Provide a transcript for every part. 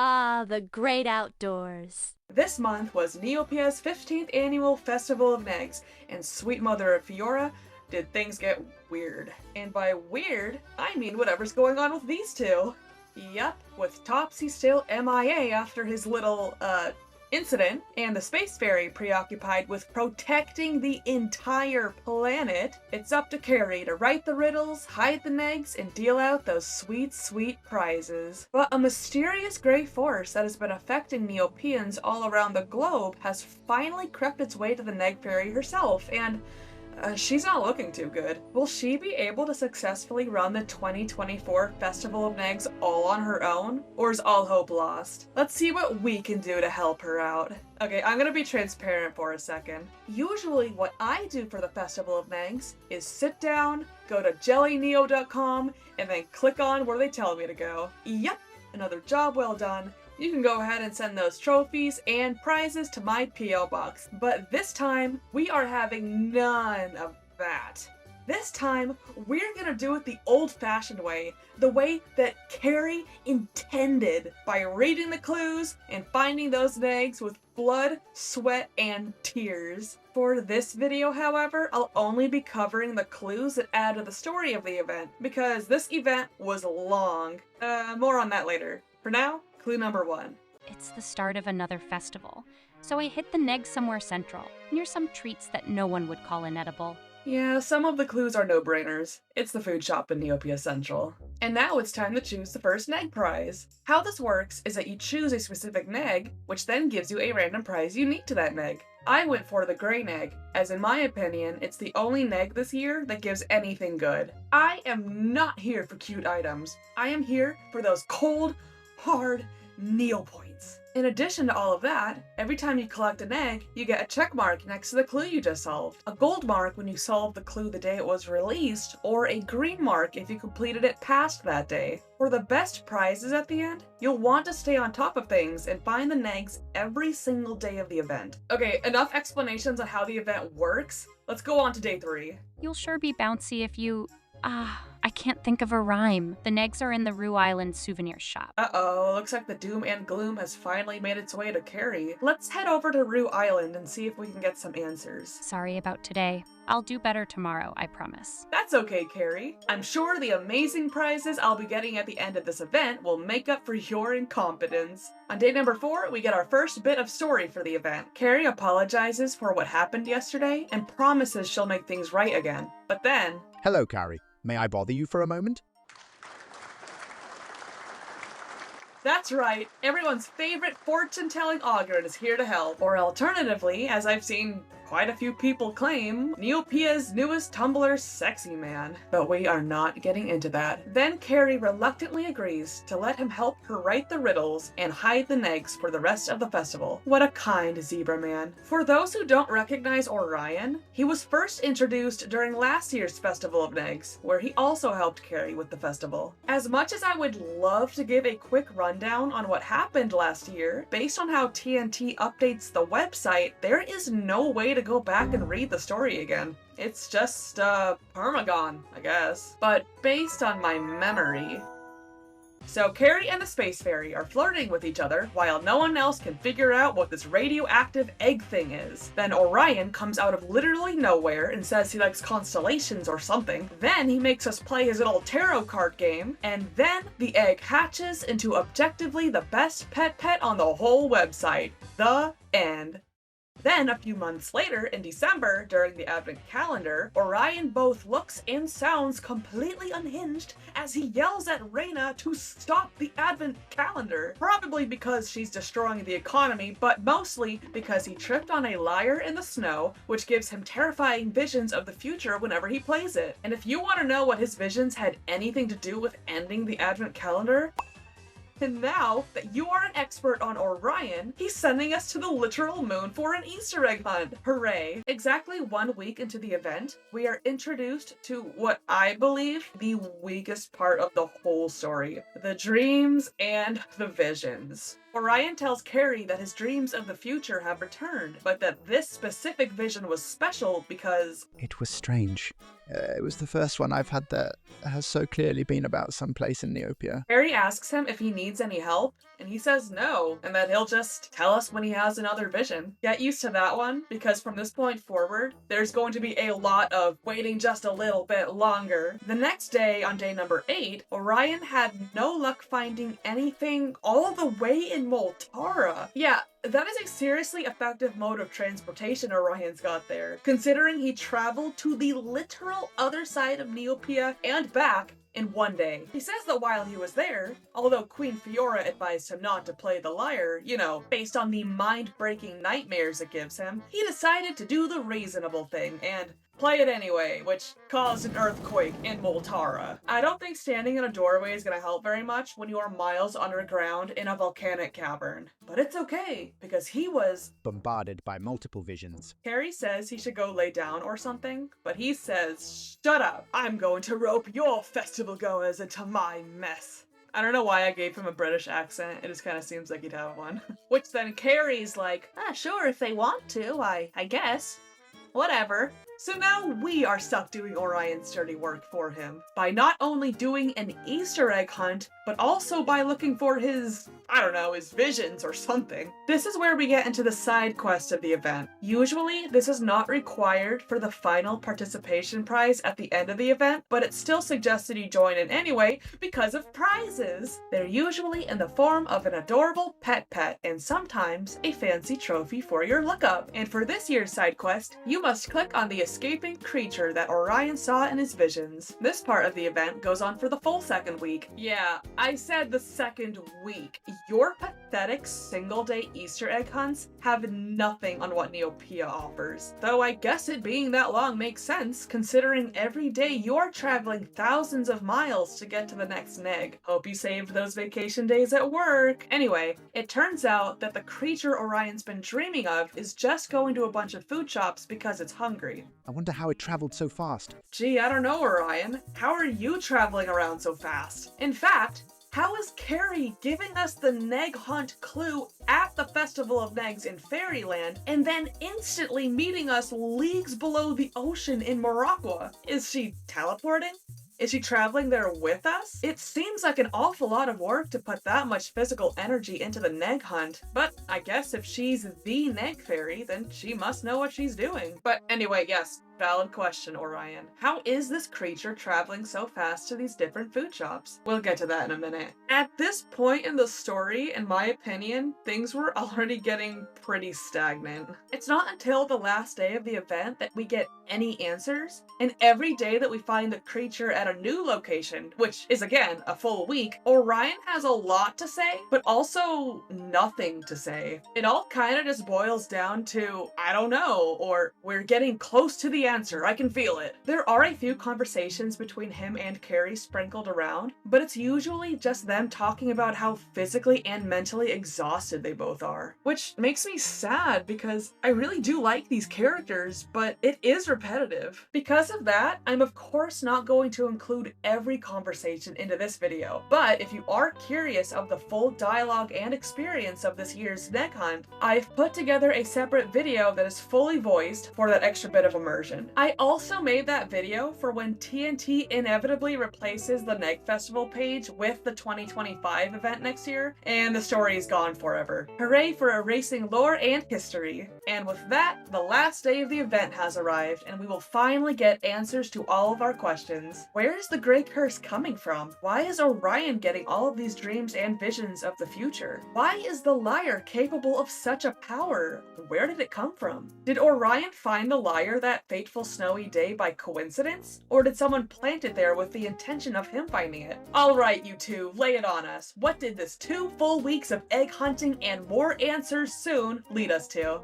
Ah, the great outdoors. This month was Neopets' 15th annual Festival of Neggs, and sweet mother of Fiora, did things get weird. And by weird, I mean whatever's going on with these two. Yup, with Topsy still MIA after his little, incident, and the Space Fairy preoccupied with protecting the entire planet, it's up to Carrie to write the riddles, hide the neggs, and deal out those sweet, sweet prizes. But a mysterious gray force that has been affecting Neopians all around the globe has finally crept its way to the Negg Fairy herself, and she's not looking too good. Will she be able to successfully run the 2024 Festival of Neggs all on her own? Or is all hope lost? Let's see what we can do to help her out. Okay, I'm gonna be transparent for a second. Usually what I do for the Festival of Neggs is sit down, go to jellyneo.com, and then click on where they tell me to go. Yep, another job well done. You can go ahead and send those trophies and prizes to my P.O. box. But this time, we are having none of that. This time, we're gonna do it the old-fashioned way. The way that Carrie intended, by reading the clues and finding those neggs with blood, sweat, and tears. For this video, however, I'll only be covering the clues that add to the story of the event, because this event was long. More on that later. For now, clue number 1. It's the start of another festival, so I hit the Negg somewhere central, near some treats that no one would call inedible. Yeah, some of the clues are no-brainers. It's the food shop in Neopia Central. And now it's time to choose the first Negg prize. How this works is that you choose a specific Negg, which then gives you a random prize unique to that Negg. I went for the gray Negg, as in my opinion, it's the only Negg this year that gives anything good. I am not here for cute items. I am here for those cold, hard Neo points. In addition to all of that, every time you collect an egg, you get a check mark next to the clue you just solved. A gold mark when you solved the clue the day it was released, or a green mark if you completed it past that day. For the best prizes at the end, you'll want to stay on top of things and find the neggs every single day of the event. Okay, enough explanations on how the event works. Let's go on to day 3. You'll sure be bouncy if you... I can't think of a rhyme. The neggs are in the Rue Island souvenir shop. Uh-oh, looks like the doom and gloom has finally made its way to Carrie. Let's head over to Rue Island and see if we can get some answers. Sorry about today. I'll do better tomorrow, I promise. That's okay, Carrie. I'm sure the amazing prizes I'll be getting at the end of this event will make up for your incompetence. On day number 4, we get our first bit of story for the event. Carrie apologizes for what happened yesterday and promises she'll make things right again. But then... Hello, Carrie. May I bother you for a moment? That's right, everyone's favorite fortune-telling Ogren is here to help. Or alternatively, as I've seen quite a few people claim, Neopia's newest Tumblr sexy man. But we are not getting into that. Then Carrie reluctantly agrees to let him help her write the riddles and hide the neggs for the rest of the festival. What a kind zebra man. For those who don't recognize Orion, he was first introduced during last year's Festival of Neggs, where he also helped Carrie with the festival. As much as I would love to give a quick rundown on what happened last year, based on how TNT updates the website, there is no way to go back and read the story again. It's just, permagon, I guess. But based on my memory... So Carrie and the Space Fairy are flirting with each other while no one else can figure out what this radioactive egg thing is. Then Orion comes out of literally nowhere and says he likes constellations or something. Then he makes us play his little tarot card game, and then the egg hatches into objectively the best pet on the whole website. The end. Then, a few months later, in December, during the Advent calendar, Orion both looks and sounds completely unhinged as he yells at Reyna to stop the Advent calendar. Probably because she's destroying the economy, but mostly because he tripped on a lyre in the snow, which gives him terrifying visions of the future whenever he plays it. And if you want to know what his visions had anything to do with ending the Advent calendar, and now that you are an expert on Orion, he's sending us to the literal moon for an Easter egg hunt. Hooray. Exactly 1 week into the event, we are introduced to what I believe the weakest part of the whole story. The dreams and the visions. Orion tells Carrie that his dreams of the future have returned, but that this specific vision was special because... It was strange. It was the first one I've had that has so clearly been about some place in Neopia. Harry asks him if he needs any help, and he says no, and that he'll just tell us when he has another vision. Get used to that one, because from this point forward, there's going to be a lot of waiting just a little bit longer. The next day, on day number 8, Orion had no luck finding anything all the way in Moltara. Yeah, that is a seriously effective mode of transportation Orion's got there, considering he traveled to the literal other side of Neopia and back in one day. He says that while he was there, although Queen Fiora advised him not to play the lyre, you know, based on the mind-breaking nightmares it gives him, he decided to do the reasonable thing and play it anyway, which caused an earthquake in Moltara. I don't think standing in a doorway is gonna help very much when you are miles underground in a volcanic cavern. But it's okay, because he was Bombarded by multiple visions. Harry says he should go lay down or something, but he says, "Shut up, I'm going to rope your festival goers into my mess." I don't know why I gave him a British accent, it just kind of seems like he'd have one. Which then Carrie's like, sure, if they want to, I guess. Whatever. So now we are stuck doing Orion's dirty work for him, by not only doing an Easter egg hunt, but also by looking for his, I don't know, his visions or something. This is where we get into the side quest of the event. Usually, this is not required for the final participation prize at the end of the event, but it's still suggested you join in anyway because of prizes. They're usually in the form of an adorable pet, and sometimes a fancy trophy for your lookup. And for this year's side quest, you must click on the escaping creature that Orion saw in his visions. This part of the event goes on for the full second week. Yeah, I said the second week. Your pathetic single-day Easter egg hunts have nothing on what Neopia offers. Though I guess it being that long makes sense, considering every day you're traveling thousands of miles to get to the next negg. Hope you saved those vacation days at work. Anyway, it turns out that the creature Orion's been dreaming of is just going to a bunch of food shops because it's hungry. I wonder how it traveled so fast. Gee, I don't know, Orion. How are you traveling around so fast? In fact, how is Carrie giving us the negg hunt clue at the Festival of Neggs in Fairyland and then instantly meeting us leagues below the ocean in Morocco? Is she teleporting? Is she traveling there with us? It seems like an awful lot of work to put that much physical energy into the negg hunt, but I guess if she's the negg fairy, then she must know what she's doing. But anyway, yes, valid question, Orion. How is this creature traveling so fast to these different food shops? We'll get to that in a minute. At this point in the story, in my opinion, things were already getting pretty stagnant. It's not until the last day of the event that we get any answers, and every day that we find the creature at a new location, which is again a full week, Orion has a lot to say, but also nothing to say. It all kind of just boils down to, I don't know, or we're getting close to the answer, I can feel it. There are a few conversations between him and Carrie sprinkled around, but it's usually just them talking about how physically and mentally exhausted they both are. Which makes me sad because I really do like these characters, but it is repetitive. Because of that, I'm of course not going to include every conversation into this video, but if you are curious of the full dialogue and experience of this year's negg hunt, I've put together a separate video that is fully voiced for that extra bit of immersion. I also made that video for when TNT inevitably replaces the Negg Festival page with the 2025 event next year, and the story is gone forever. Hooray for erasing lore and history! And with that, the last day of the event has arrived, and we will finally get answers to all of our questions. Where is the Grey Curse coming from? Why is Orion getting all of these dreams and visions of the future? Why is the lyre capable of such a power? Where did it come from? Did Orion find the lyre that fateful snowy day by coincidence? Or did someone plant it there with the intention of him finding it? Alright, you two, lay it on us. What did this 2 full weeks of egg hunting and more answers soon lead us to?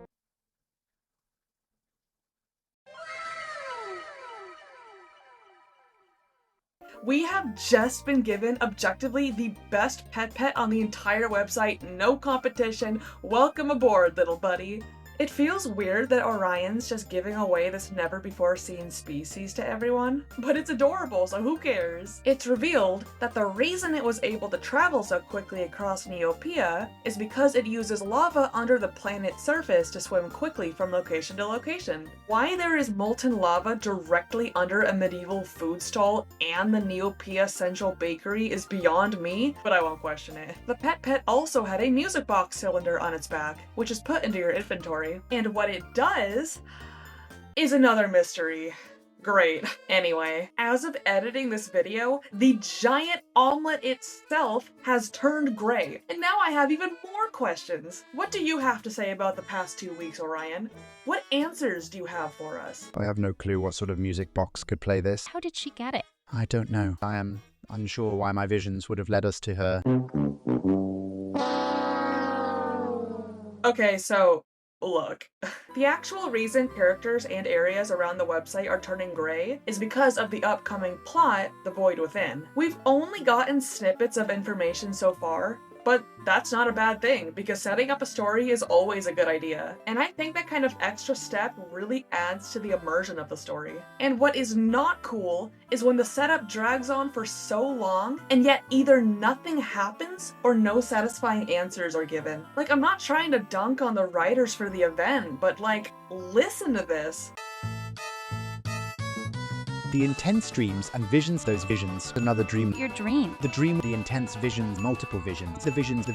We have just been given objectively the best pet on the entire website, no competition. Welcome aboard, little buddy. It feels weird that Orion's just giving away this never-before-seen species to everyone, but it's adorable, so who cares? It's revealed that the reason it was able to travel so quickly across Neopia is because it uses lava under the planet's surface to swim quickly from location to location. Why there is molten lava directly under a medieval food stall and the Neopia Central Bakery is beyond me, but I won't question it. The pet also had a music box cylinder on its back, which is put into your inventory. And what it does is another mystery. Great. Anyway, as of editing this video, the giant omelet itself has turned gray. And now I have even more questions. What do you have to say about the past 2 weeks, Orion? What answers do you have for us? I have no clue what sort of music box could play this. How did she get it? I don't know. I am unsure why my visions would have led us to her. Okay, so look, the actual reason characters and areas around the website are turning gray is because of the upcoming plot, The Void Within. We've only gotten snippets of information so far, but that's not a bad thing, because setting up a story is always a good idea. And I think that kind of extra step really adds to the immersion of the story. And what is not cool is when the setup drags on for so long, and yet either nothing happens or no satisfying answers are given. Like, I'm not trying to dunk on the writers for the event, but like, listen to this. The intense dreams and visions, those visions, another dream. Your dream. The dream, the intense visions, multiple visions. The visions,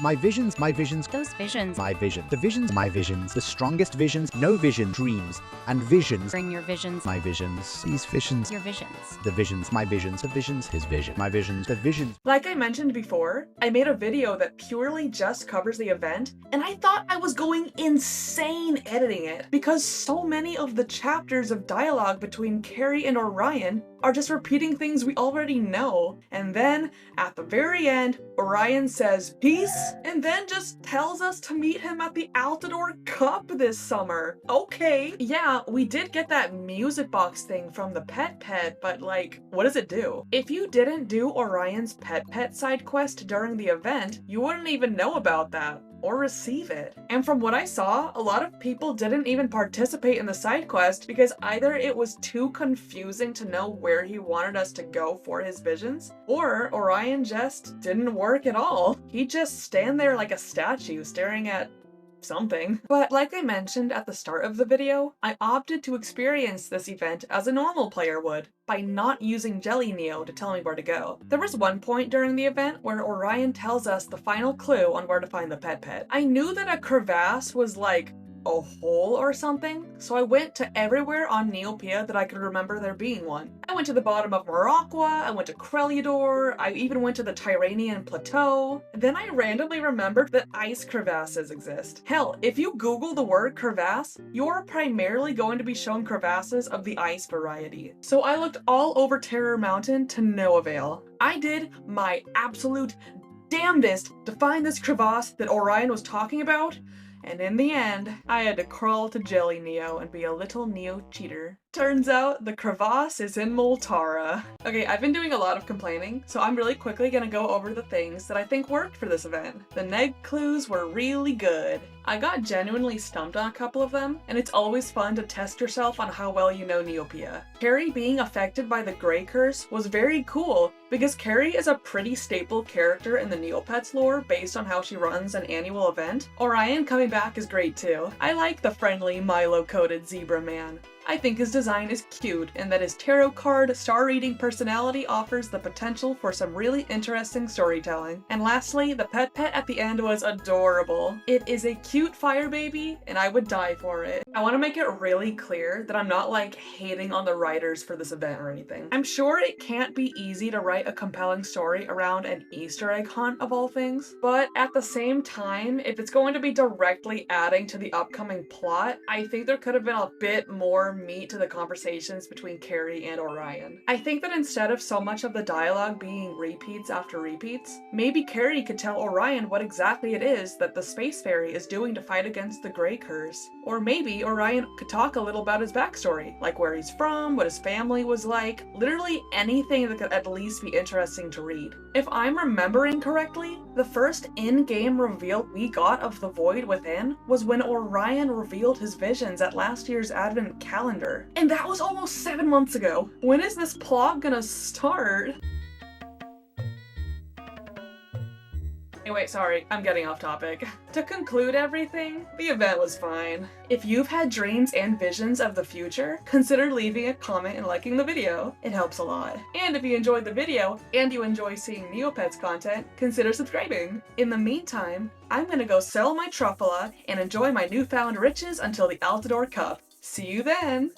my visions, Those visions. my vision. The visions, my visions. The strongest visions, no vision, dreams, and visions. Bring your visions. My visions, these visions. Your visions. The visions, my visions, the visions, his vision. My visions, the visions. Like I mentioned before, I made a video that purely just covers the event, and I thought I was going insane editing it because so many of the chapters of dialogue between Carrie and Orion are just repeating things we already know. And then, at the very end, Orion says peace, and then just tells us to meet him at the Altador Cup this summer. Okay, yeah, we did get that music box thing from the pet, but like, what does it do? If you didn't do Orion's pet side quest during the event, you wouldn't even know about that or receive it. And from what I saw, a lot of people didn't even participate in the side quest because either it was too confusing to know where he wanted us to go for his visions, or Orion just didn't work at all. He'd just stand there like a statue staring at something. But like I mentioned at the start of the video, I opted to experience this event as a normal player would, by not using Jelly Neo to tell me where to go. There was one point during the event where Orion tells us the final clue on where to find the pet. I knew that a crevasse was like a hole or something, so I went to everywhere on Neopia that I could remember there being one. I went to the bottom of Morocqua, I went to Crelidor, I even went to the Tyranian Plateau. Then I randomly remembered that ice crevasses exist. Hell, if you Google the word crevasse, you're primarily going to be shown crevasses of the ice variety. So I looked all over Terror Mountain to no avail. I did my absolute damnedest to find this crevasse that Orion was talking about, and in the end, I had to crawl to Jelly Neo and be a little Neo cheater. Turns out the crevasse is in Moltara. Okay, I've been doing a lot of complaining, so I'm really quickly gonna go over the things that I think worked for this event. The negg clues were really good. I got genuinely stumped on a couple of them, and it's always fun to test yourself on how well you know Neopia. Carrie being affected by the Grey Curse was very cool, because Carrie is a pretty staple character in the Neopets lore based on how she runs an annual event. Orion coming back is great too. I like the friendly Milo-coated zebra man. I think his design is cute, and that his tarot card, star-reading personality offers the potential for some really interesting storytelling. And lastly, the pet at the end was adorable. It is a cute fire baby, and I would die for it. I want to make it really clear that I'm not like hating on the writers for this event or anything. I'm sure it can't be easy to write a compelling story around an Easter egg hunt of all things, but at the same time, if it's going to be directly adding to the upcoming plot, I think there could have been a bit more meat to the conversations between Carrie and Orion. I think that instead of so much of the dialogue being repeats after repeats, maybe Carrie could tell Orion what exactly it is that the Space Fairy is doing to fight against the Grey Curse. Or maybe Orion could talk a little about his backstory, like where he's from, what his family was like, literally anything that could at least be interesting to read. If I'm remembering correctly, the first in-game reveal we got of the Void Within was when Orion revealed his visions at last year's Advent calendar. And that was almost 7 months ago. When is this plot gonna start? Anyway, sorry, I'm getting off topic. To conclude everything, the event was fine. If you've had dreams and visions of the future, consider leaving a comment and liking the video. It helps a lot. And if you enjoyed the video, and you enjoy seeing Neopets content, consider subscribing. In the meantime, I'm gonna go sell my truffula and enjoy my newfound riches until the Altador Cup. See you then!